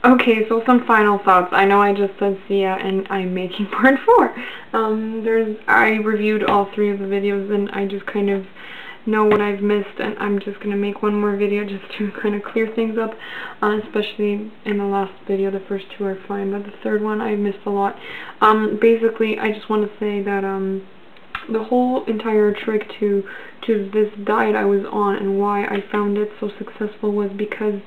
Okay, so some final thoughts. I know I just said see ya, and I'm making part 4. I reviewed all 3 of the videos, and I just kind of know what I've missed, and I'm just gonna make one more video just to kind of clear things up, especially in the last video. The first 2 are fine, but the 3rd one I missed a lot. Basically, I just want to say that the whole entire trick to this diet I was on and why I found it so successful was because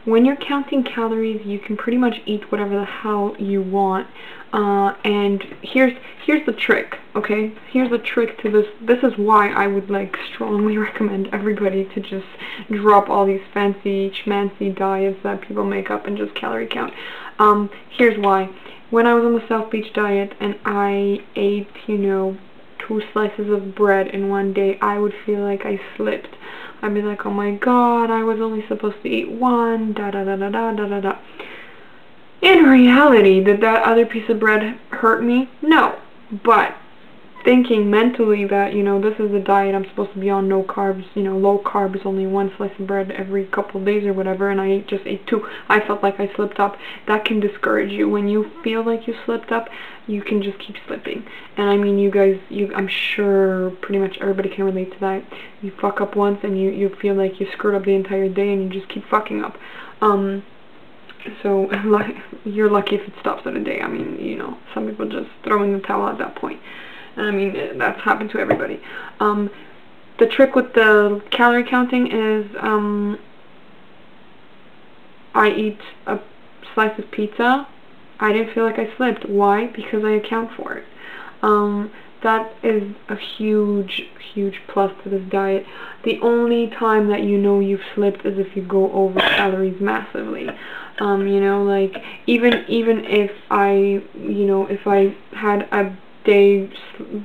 when you're counting calories, you can pretty much eat whatever the hell you want. And here's the trick, okay? Here's the trick to this. This is why I would like strongly recommend everybody to just drop all these fancy schmancy diets that people make up and just calorie count. Here's why. When I was on the South Beach diet and I ate, you know, 2 slices of bread in one day, I would feel like I slipped. I'd be like, oh my god, I was only supposed to eat 1, da da da da da da da da. In reality, did that other piece of bread hurt me? No. But thinking mentally that, you know, this is a diet, I'm supposed to be on no carbs, you know, low carbs, only 1 slice of bread every couple of days or whatever, and I just ate 2. I felt like I slipped up. That can discourage you. When you feel like you slipped up, you can just keep slipping. And I mean, you guys, I'm sure pretty much everybody can relate to that. You fuck up once and you feel like you screwed up the entire day and you just keep fucking up. So you're lucky if it stops at a day. I mean, you know, some people just throw in the towel at that point. And I mean, that's happened to everybody. The trick with the calorie counting is I eat a slice of pizza. I didn't feel like I slipped. Why? Because I account for it. That is a huge, huge plus to this diet. The only time that you know you've slipped is if you go over calories massively. You know, like, even if I, you know, if I had a day,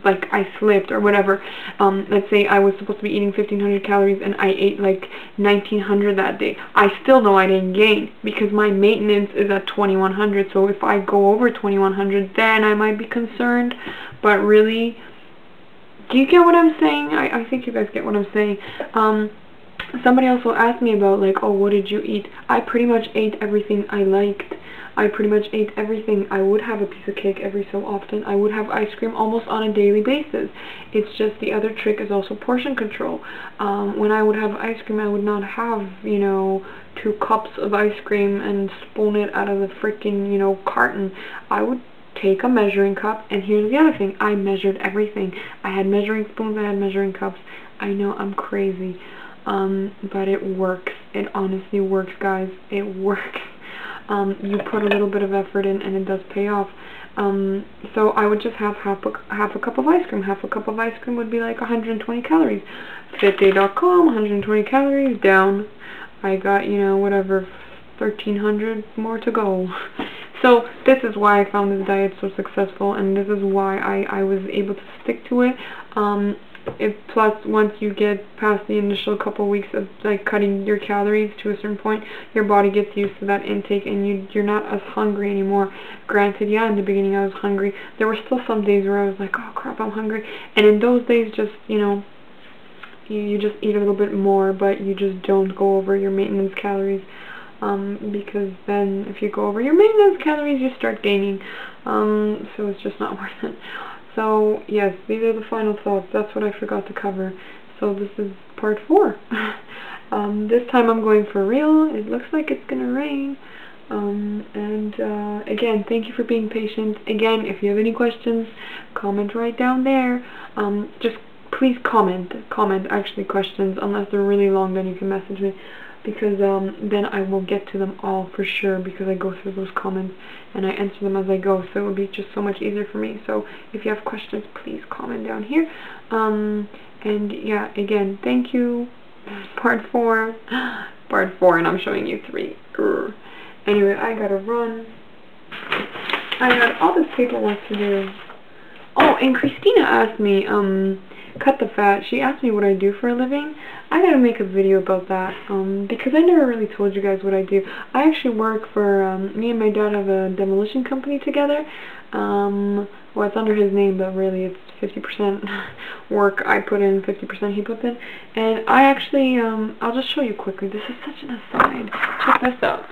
like, I slipped or whatever, let's say I was supposed to be eating 1,500 calories and I ate, like, 1,900 that day, I still know I didn't gain, because my maintenance is at 2,100, so if I go over 2,100, then I might be concerned, but really, do you get what I'm saying? I think you guys get what I'm saying. Somebody else will ask me about, like, oh, what did you eat? I pretty much ate everything I liked. I pretty much ate everything. I would have a piece of cake every so often. I would have ice cream almost on a daily basis. It's just the other trick is also portion control. When I would have ice cream, I would not have, you know, 2 cups of ice cream and spoon it out of the freaking, you know, carton. I would take a measuring cup, and here's the other thing. I measured everything. I had measuring spoons, I had measuring cups. I know I'm crazy. But it works. It honestly works, guys. It works. You put a little bit of effort in, and it does pay off. So I would just have half a cup of ice cream. Half a cup of ice cream would be like 120 calories. Fitday.com, 120 calories down. I got, you know, whatever, 1,300 more to go. So this is why I found this diet so successful, and this is why I was able to stick to it. Plus, once you get past the initial couple weeks of, like, cutting your calories to a certain point, your body gets used to that intake, and you're not as hungry anymore. Granted, yeah, in the beginning I was hungry. There were still some days where I was like, oh crap, I'm hungry. And in those days, just, you know, you just eat a little bit more, but you just don't go over your maintenance calories. Because then if you go over your maintenance calories, you start gaining. So it's just not worth it. So, yes, these are the final thoughts. That's what I forgot to cover. So this is part 4. This time I'm going for real. It looks like it's going to rain. Again, thank you for being patient. Again, if you have any questions, comment right down there. Just please comment actually questions. Unless they're really long, then you can message me. Because then I will get to them all for sure, because I go through those comments and I answer them as I go, so it would be just so much easier for me. So if you have questions, please comment down here. And yeah, again, thank you. Part 4, and I'm showing you 3. Anyway, I gotta run. I got all this paperwork to do. Oh, and Christina asked me, cut the fat. She asked me what I do for a living. I gotta make a video about that, because I never really told you guys what I do. I actually work for, me and my dad have a demolition company together. Well, it's under his name, but really it's 50% work I put in, 50% he puts in. And I actually, I'll just show you quickly. This is such an aside. Check this out.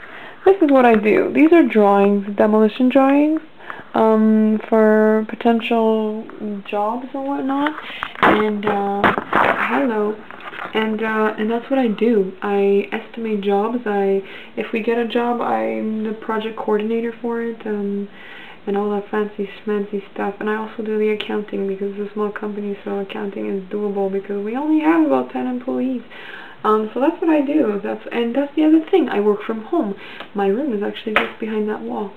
this is what I do. These are drawings, demolition drawings, for potential jobs and whatnot. And hello. And that's what I do. I estimate jobs. If we get a job, I'm the project coordinator for it, and all that fancy schmancy stuff. And I also do the accounting because it's a small company, so accounting is doable because we only have about 10 employees. So that's what I do. That's the other thing. I work from home. My room is actually just behind that wall.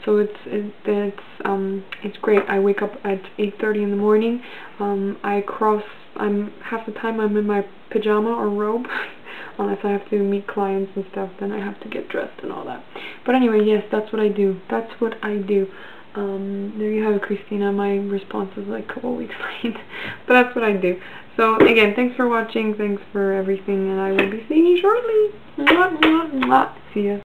So it's great. I wake up at 8:30 in the morning. Half the time I'm in my pajama or robe. Unless I have to meet clients and stuff, then I have to get dressed and all that. But anyway, yes, that's what I do. That's what I do. There you have it, Christina. My response is like a couple weeks late. But that's what I do. So, again, thanks for watching. Thanks for everything. And I will be seeing you shortly. Mwah, mwah, mwah. See ya.